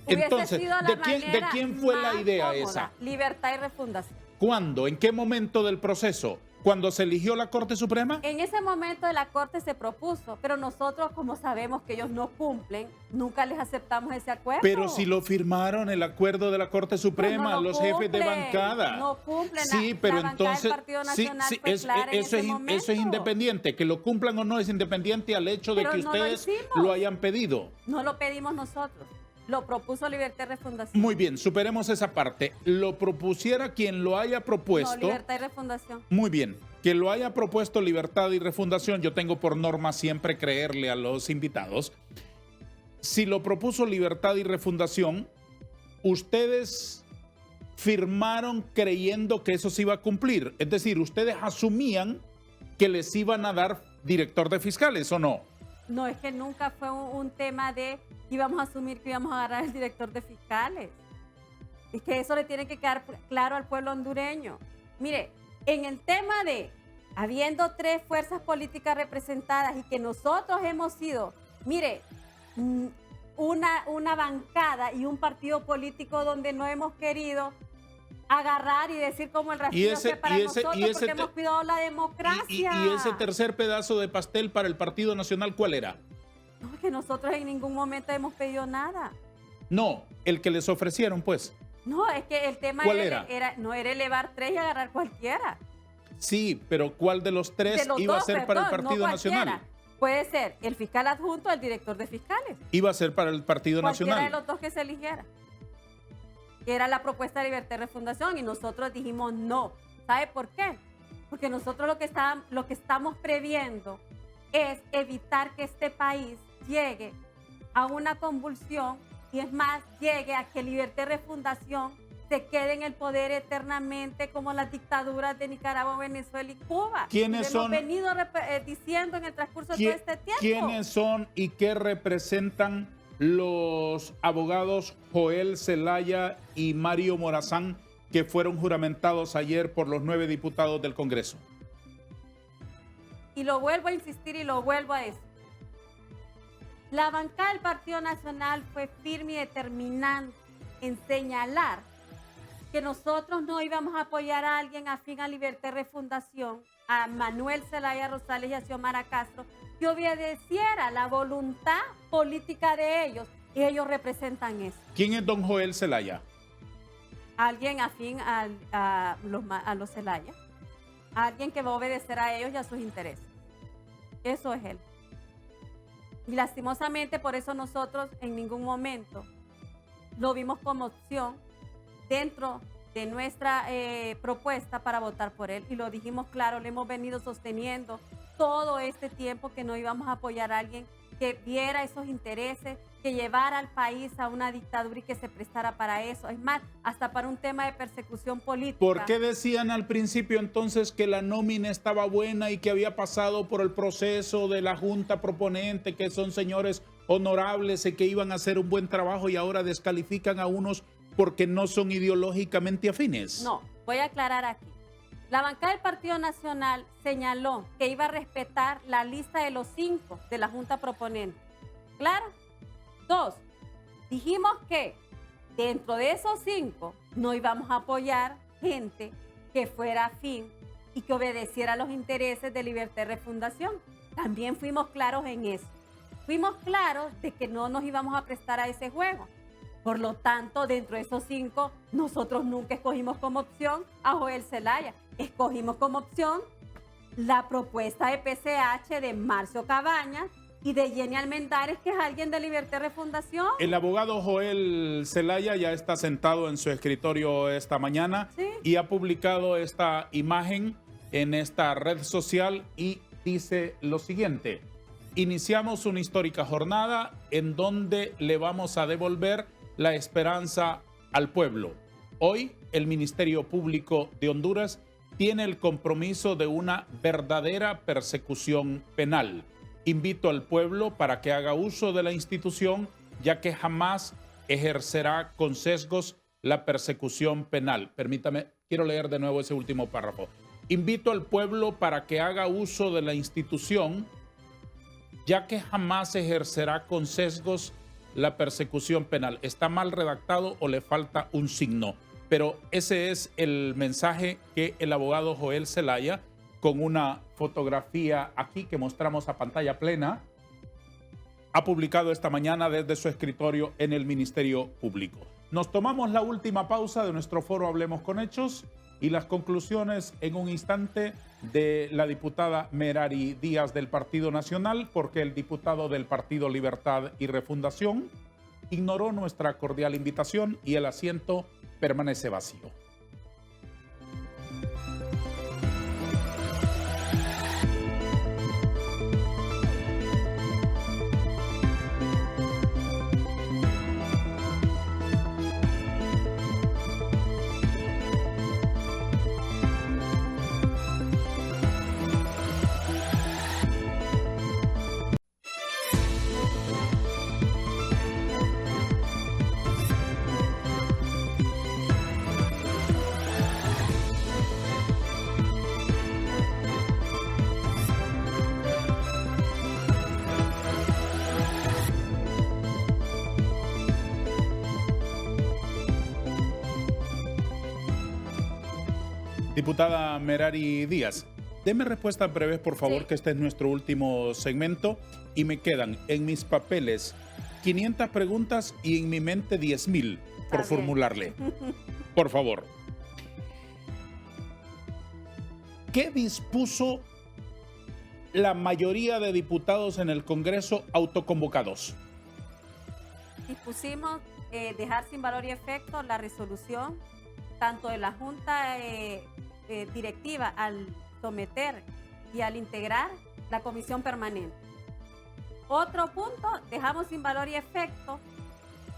Entonces, ¿de quién fue la idea cómoda, esa? Libertad y Refundación. ¿Cuándo? ¿En qué momento del proceso? ¿Cuando se eligió la Corte Suprema? En ese momento de la Corte se propuso, pero nosotros, como sabemos que ellos no cumplen, nunca les aceptamos ese acuerdo. Pero si lo firmaron, el acuerdo de la Corte Suprema, no los jefes de bancada. No cumplen. Sí, pero la entonces, del Partido Nacional fue clara en ese momento. Eso es independiente. Que lo cumplan o no es independiente al hecho de que ustedes lo hayan pedido. No lo pedimos nosotros. Lo propuso Libertad y Refundación. Muy bien, superemos esa parte. Lo propusiera quien lo haya propuesto. No, Libertad y Refundación. Muy bien. Que lo haya propuesto Libertad y Refundación, yo tengo por norma siempre creerle a los invitados. Si lo propuso Libertad y Refundación, ustedes firmaron creyendo que eso se iba a cumplir. Es decir, ustedes asumían que les iban a dar director de fiscales, ¿o no? No, es que nunca fue un tema de íbamos a asumir que íbamos a agarrar el director de fiscales. Es que eso le tiene que quedar claro al pueblo hondureño. Mire, en el tema de habiendo 3 fuerzas políticas representadas y que nosotros hemos sido, mire, una bancada y un partido político donde no hemos querido agarrar y decir como el racismo fue para nosotros porque hemos cuidado la democracia. Y ese tercer pedazo de pastel para el Partido Nacional, ¿cuál era? No, es que nosotros en ningún momento hemos pedido nada. No, el que les ofrecieron, pues. No, es que el tema no era elevar 3 y agarrar cualquiera. Sí, pero ¿cuál de los 3 iba a ser para el Partido Nacional? Puede ser el fiscal adjunto o el director de fiscales. Iba a ser para el Partido Nacional. Cualquiera de los 2 que se eligiera. Era la propuesta de Libertad y Refundación y nosotros dijimos no. ¿Sabe por qué? Porque nosotros lo que estamos previendo es evitar que este país llegue a una convulsión y es más, llegue a que Libertad y Refundación se quede en el poder eternamente como las dictaduras de Nicaragua, Venezuela y Cuba. ¿Quiénes son? Hemos venido diciendo en el transcurso de todo este tiempo. ¿Quiénes son y qué representan los abogados Joel Zelaya y Mario Morazán que fueron juramentados ayer por los 9 diputados del Congreso? Y lo vuelvo a insistir y lo vuelvo a decir. La bancada del Partido Nacional fue firme y determinante en señalar que nosotros no íbamos a apoyar a alguien afín a Libertad y Refundación, a Manuel Zelaya Rosales y a Xiomara Castro, que obedeciera la voluntad política de ellos, y ellos representan eso. ¿Quién es don Joel Zelaya? Alguien afín a los Zelaya, alguien que va a obedecer a ellos y a sus intereses. Eso es él. Y lastimosamente por eso nosotros en ningún momento lo vimos como opción dentro de nuestra propuesta para votar por él. Y lo dijimos claro, le hemos venido sosteniendo todo este tiempo que no íbamos a apoyar a alguien que viera esos intereses, que llevara al país a una dictadura y que se prestara para eso. Es más, hasta para un tema de persecución política. ¿Por qué decían al principio entonces que la nómina estaba buena y que había pasado por el proceso de la Junta Proponente, que son señores honorables y que iban a hacer un buen trabajo, y ahora descalifican a unos porque no son ideológicamente afines? No, voy a aclarar aquí. La bancada del Partido Nacional señaló que iba a respetar la lista de los 5 de la Junta Proponente. ¿Claro? 2, dijimos que dentro de esos 5 no íbamos a apoyar gente que fuera afín y que obedeciera a los intereses de Libertad y Refundación. También fuimos claros en eso. Fuimos claros de que no nos íbamos a prestar a ese juego. Por lo tanto, dentro de esos 5, nosotros nunca escogimos como opción a Joel Zelaya. Escogimos como opción la propuesta de PCH de Marcio Cabañas y de Jenny Almendares, que es alguien de Libertad y Refundación. El abogado Joel Zelaya ya está sentado en su escritorio esta mañana, ¿sí?, y ha publicado esta imagen en esta red social y dice lo siguiente: iniciamos una histórica jornada en donde le vamos a devolver la esperanza al pueblo. Hoy el Ministerio Público de Honduras tiene el compromiso de una verdadera persecución penal. Invito al pueblo para que haga uso de la institución, ya que jamás ejercerá con sesgos la persecución penal. Permítame, quiero leer de nuevo ese último párrafo. Invito al pueblo para que haga uso de la institución, ya que jamás ejercerá con sesgos la persecución penal. Está mal redactado o le falta un signo, pero ese es el mensaje que el abogado Joel Zelaya, con una fotografía aquí que mostramos a pantalla plena, ha publicado esta mañana desde su escritorio en el Ministerio Público. Nos tomamos la última pausa de nuestro foro Hablemos con Hechos y las conclusiones en un instante de la diputada Merari Díaz del Partido Nacional, porque el diputado del Partido Libertad y Refundación ignoró nuestra cordial invitación y el asiento permanece vacío. Diputada Merari Díaz, deme respuestas breves, por favor, Sí. que este es nuestro último segmento y me quedan en mis papeles 500 preguntas y en mi mente 10,000 por Está bien. formularle. Por favor. ¿Qué dispuso la mayoría de diputados en el Congreso autoconvocados? Dispusimos dejar sin valor y efecto la resolución tanto de la Junta Directiva al someter y al integrar la comisión permanente. Otro punto, dejamos sin valor y efecto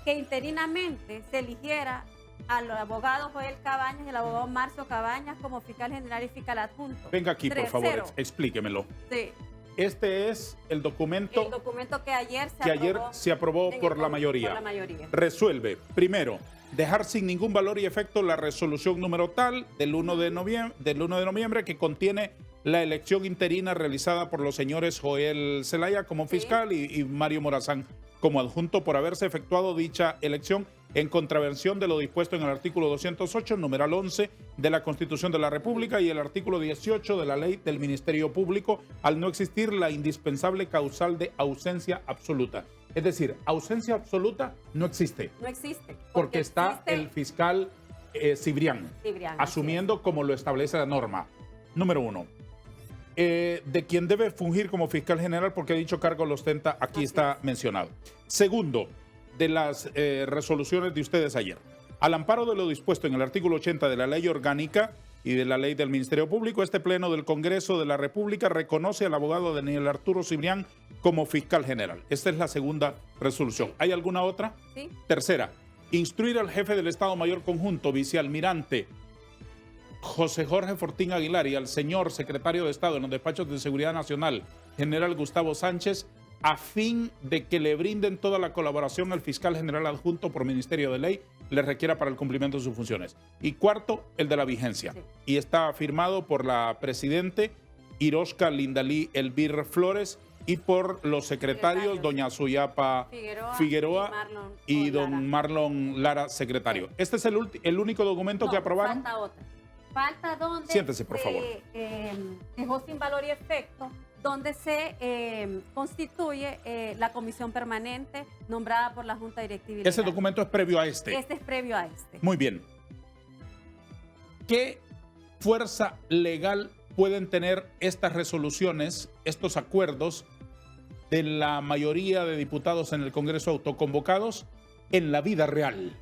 que interinamente se eligiera al abogado Joel Cabañas y al abogado Marcio Cabañas como fiscal general y fiscal adjunto. Venga aquí, por favor, Tercero. explíquemelo. Sí. Este es el documento El documento que ayer se aprobó en por el la Por mayoría. la mayoría. Resuelve, primero, dejar sin ningún valor y efecto la resolución número tal del 1 de noviembre que contiene la elección interina realizada por los señores Joel Zelaya como fiscal y Mario Morazán como adjunto por haberse efectuado dicha elección en contravención de lo dispuesto en el artículo 208, numeral 11 de la Constitución de la República y el artículo 18 de la Ley del Ministerio Público, al no existir la indispensable causal de ausencia absoluta. Es decir, ausencia absoluta no existe, No existe. porque está existe el fiscal Cibrián, Cibrián, así asumiendo como lo establece la norma. Número 1. De quien debe fungir como fiscal general, porque dicho cargo lo ostenta, aquí Así está mencionado. Segundo, de las resoluciones de ustedes ayer. Al amparo de lo dispuesto en el artículo 80 de la Ley Orgánica y de la Ley del Ministerio Público, este Pleno del Congreso de la República reconoce al abogado Daniel Arturo Cibrián como fiscal general. Esta es la segunda resolución. ¿Hay alguna otra? Sí. Tercera, instruir al jefe del Estado Mayor Conjunto, vicealmirante José Jorge Fortín Aguilar, y al señor secretario de Estado en los despachos de Seguridad Nacional, general Gustavo Sánchez, a fin de que le brinden toda la colaboración al fiscal general adjunto por Ministerio de Ley le requiera para el cumplimiento de sus funciones. Y cuarto, el de la vigencia. Sí. Y está firmado por la presidente Iroska Lindalí Elvir Flores y por los secretarios, doña Suyapa Figueroa y don Marlon Lara, secretario. Sí. Este es el único documento que aprobaron. Falta otro. Falta donde siéntese, por favor. Dejó sin valor y efecto, donde se constituye la comisión permanente nombrada por la Junta Directiva y Legal. Ese documento es previo a este. Este es previo a este. Muy bien. ¿Qué fuerza legal pueden tener estas resoluciones, estos acuerdos de la mayoría de diputados en el Congreso autoconvocados en la vida real?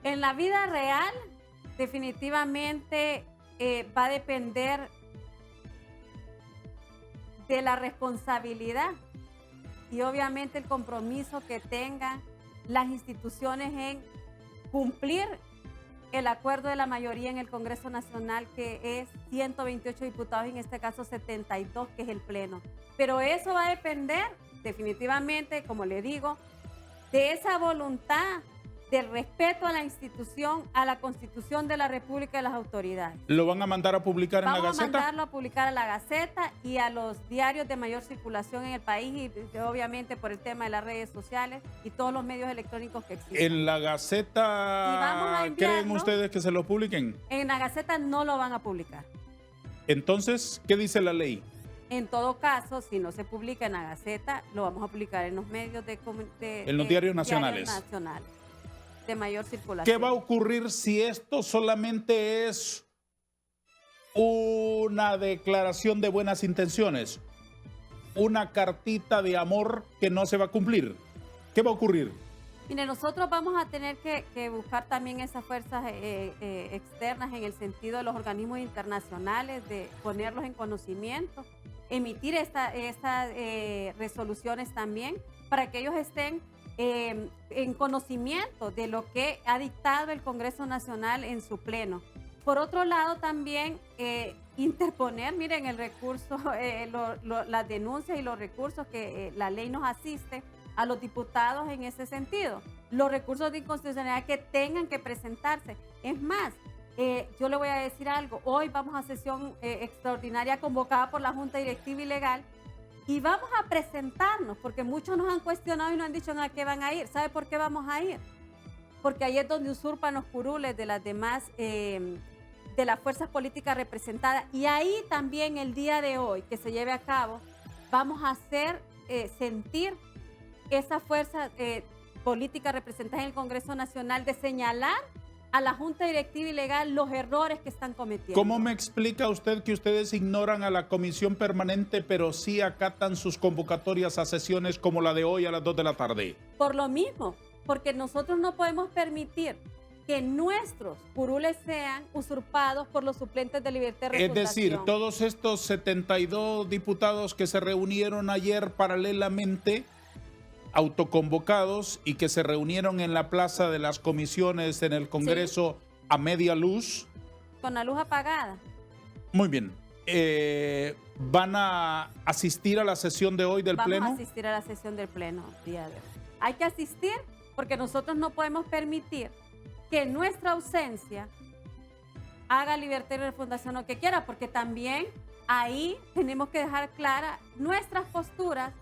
En la vida real, definitivamente va a depender de la responsabilidad y obviamente el compromiso que tengan las instituciones en cumplir el acuerdo de la mayoría en el Congreso Nacional, que es 128 diputados, en este caso 72, que es el Pleno. Pero eso va a depender definitivamente, como le digo, de esa voluntad del respeto a la institución, a la Constitución de la República y a las autoridades. ¿Lo van a mandar a publicar en la Gaceta? Vamos a mandarlo a publicar a la Gaceta y a los diarios de mayor circulación en el país y obviamente por el tema de las redes sociales y todos los medios electrónicos que existen. ¿En la Gaceta creen ustedes que se lo publiquen? En la Gaceta no lo van a publicar. Entonces, ¿qué dice la ley? En todo caso, si no se publica en la Gaceta, lo vamos a publicar en los medios en los diarios nacionales. De mayor circulación. ¿Qué va a ocurrir si esto solamente es una declaración de buenas intenciones? Una cartita de amor que no se va a cumplir. ¿Qué va a ocurrir? Mire, nosotros vamos a tener que buscar también esas fuerzas externas en el sentido de los organismos internacionales, de ponerlos en conocimiento, emitir estas resoluciones también para que ellos estén en conocimiento de lo que ha dictado el Congreso Nacional en su pleno. Por otro lado, también interponer, miren, el recurso, las denuncias y los recursos que la ley nos asiste a los diputados en ese sentido. Los recursos de inconstitucionalidad que tengan que presentarse. Es más, yo le voy a decir algo. Hoy vamos a sesión extraordinaria convocada por la Junta Directiva y Legal. Y vamos a presentarnos, porque muchos nos han cuestionado y nos han dicho a qué van a ir. ¿Sabe por qué vamos a ir? Porque ahí es donde usurpan los curules de las demás, de las fuerzas políticas representadas. Y ahí también el día de hoy, que se lleve a cabo, vamos a hacer sentir esa fuerza política representada en el Congreso Nacional de señalar a la Junta Directiva y Legal los errores que están cometiendo. ¿Cómo me explica usted que ustedes ignoran a la Comisión Permanente, pero sí acatan sus convocatorias a sesiones como la de hoy a las 2 de la tarde? Por lo mismo, porque nosotros no podemos permitir que nuestros curules sean usurpados por los suplentes de Libertad y Refundación. Es decir, todos estos 72 diputados que se reunieron ayer paralelamente, autoconvocados y que se reunieron en la plaza de las comisiones en el Congreso, sí, a media luz. Con la luz apagada. Muy bien. ¿Van a asistir a la sesión de hoy del Pleno? Vamos a asistir a la sesión del Pleno día de hoy. Hay que asistir porque nosotros no podemos permitir que en nuestra ausencia haga Libertad y Refundación lo que quiera, porque también ahí tenemos que dejar claras nuestras posturas,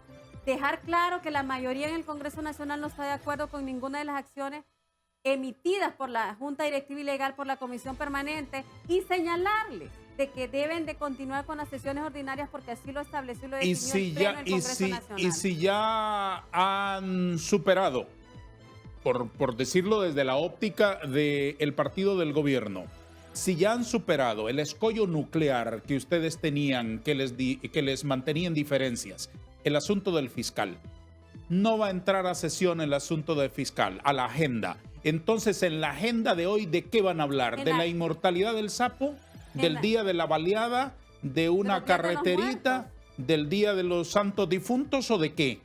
dejar claro que la mayoría en el Congreso Nacional no está de acuerdo con ninguna de las acciones emitidas por la Junta Directiva y Legal, por la Comisión Permanente, y señalarles de que deben de continuar con las sesiones ordinarias porque así lo estableció y lo definió el Pleno del Congreso Nacional. Y si ya han superado, por decirlo desde la óptica del partido del gobierno, si ya han superado el escollo nuclear que ustedes tenían, que les mantenía en diferencias, el asunto del fiscal, no va a entrar a sesión el asunto del fiscal, a la agenda. Entonces, en la agenda de hoy, ¿de qué van a hablar? ¿De la inmortalidad del sapo? ¿Del día de la baleada? ¿De una carreterita? ¿Del día de los santos difuntos o de qué?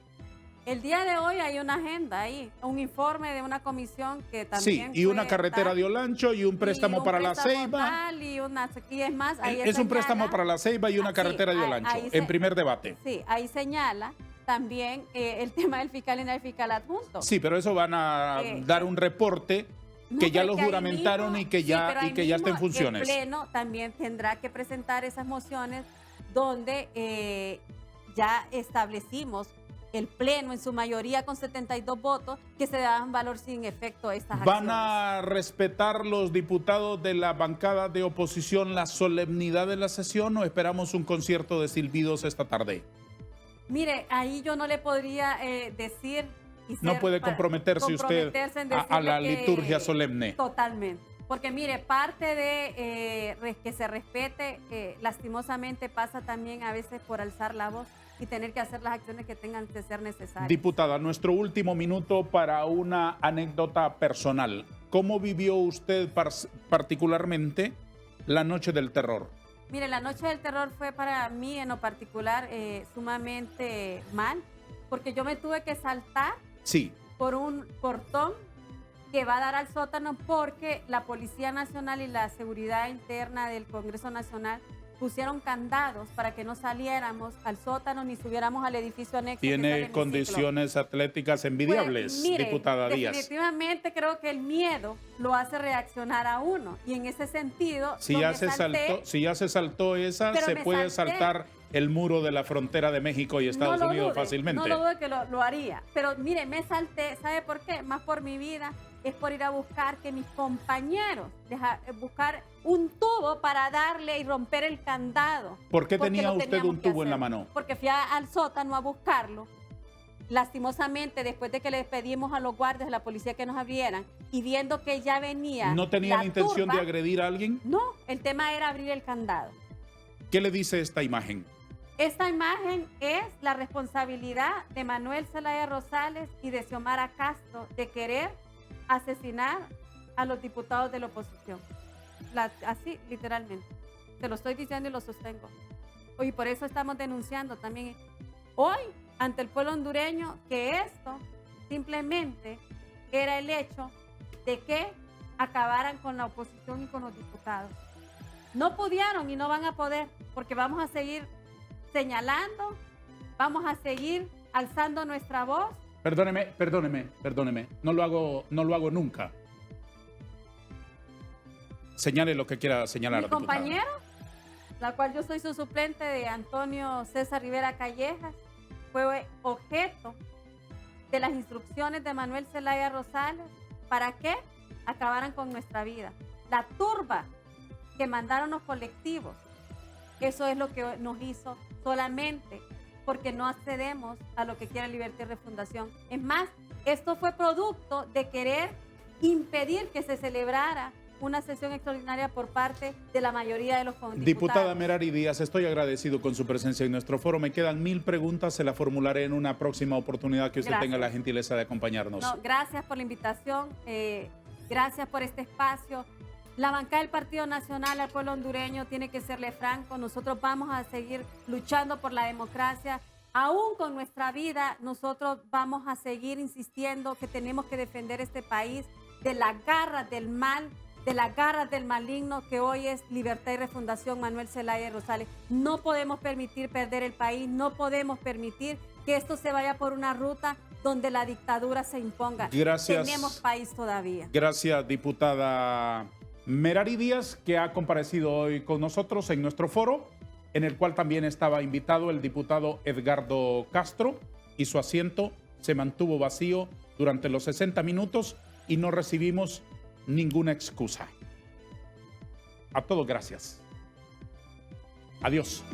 El día de hoy hay una agenda ahí, un informe de una comisión que también... Sí, y una carretera de Olancho y un préstamo para La Ceiba. Y es más, ahí es un préstamo para La Ceiba y una carretera de Olancho, en primer debate. Sí, ahí señala también el tema del fiscal y el fiscal adjunto. Sí, pero eso van a dar un reporte que ya lo juramentaron mismo, y que ya está en funciones. El Pleno también tendrá que presentar esas mociones donde ya establecimos el Pleno en su mayoría con 72 votos que se dan valor sin efecto a estas acciones. ¿Van a respetar los diputados de la bancada de oposición la solemnidad de la sesión o esperamos un concierto de silbidos esta tarde? Mire, ahí yo no le podría decir... No puede comprometerse usted a la liturgia solemne. Totalmente. Porque mire, parte de que se respete, lastimosamente pasa también a veces por alzar la voz y tener que hacer las acciones que tengan que ser necesarias. Diputada, nuestro último minuto para una anécdota personal. ¿Cómo vivió usted particularmente la noche del terror? Mire, la noche del terror fue para mí en lo particular sumamente mal, porque yo me tuve que saltar por un portón que va a dar al sótano porque la Policía Nacional y la Seguridad Interna del Congreso Nacional pusieron candados para que no saliéramos al sótano ni subiéramos al edificio anexo. Tiene condiciones atléticas envidiables, pues, mire, diputada Díaz. Definitivamente creo que el miedo lo hace reaccionar a uno y en ese sentido... Si ya se saltó esa, se puede saltar el muro de la frontera de México y Estados Unidos fácilmente. No lo dudo que lo haría, pero mire, me salté, ¿sabe por qué? Más por mi vida, es por ir a buscar que mis compañeros, buscar un tubo para darle y romper el candado. ¿Por qué tenía usted un tubo en la mano? Porque fui al sótano a buscarlo. Lastimosamente, después de que les pedimos a los guardias de la policía que nos abrieran y viendo que ya venía... ¿No tenían intención de agredir a alguien? No, el tema era abrir el candado. ¿Qué le dice esta imagen? Esta imagen es la responsabilidad de Manuel Zelaya Rosales y de Xiomara Castro de querer asesinar a los diputados de la oposición. Así, literalmente. Se lo estoy diciendo y lo sostengo. Y por eso estamos denunciando también hoy ante el pueblo hondureño que esto simplemente era el hecho de que acabaran con la oposición y con los diputados. No pudieron y no van a poder porque vamos a seguir señalando, vamos a seguir alzando nuestra voz. Perdóneme. No lo hago nunca. Señale lo que quiera señalar. Mi compañero, la cual yo soy su suplente de Antonio César Rivera Callejas, fue objeto de las instrucciones de Manuel Zelaya Rosales para que acabaran con nuestra vida. La turba que mandaron los colectivos, eso es lo que nos hizo solamente porque no accedemos a lo que quiere Libertad y Refundación. Es más, esto fue producto de querer impedir que se celebrara una sesión extraordinaria por parte de la mayoría de los diputados. Diputada Merari Díaz, estoy agradecido con su presencia en nuestro foro. Me quedan 1000 preguntas, se las formularé en una próxima oportunidad que usted tenga la gentileza de acompañarnos. No, gracias por la invitación, gracias por este espacio. La bancada del Partido Nacional al pueblo hondureño tiene que serle franco. Nosotros vamos a seguir luchando por la democracia. Aún con nuestra vida, nosotros vamos a seguir insistiendo que tenemos que defender este país de las garras del mal, de las garras del maligno que hoy es Libertad y Refundación Manuel Zelaya Rosales. No podemos permitir perder el país, no podemos permitir que esto se vaya por una ruta donde la dictadura se imponga. Gracias. Tenemos país todavía. Gracias, diputada Merari Díaz, que ha comparecido hoy con nosotros en nuestro foro, en el cual también estaba invitado el diputado Edgardo Castro, y su asiento se mantuvo vacío durante los 60 minutos y no recibimos ninguna excusa. A todos, gracias. Adiós.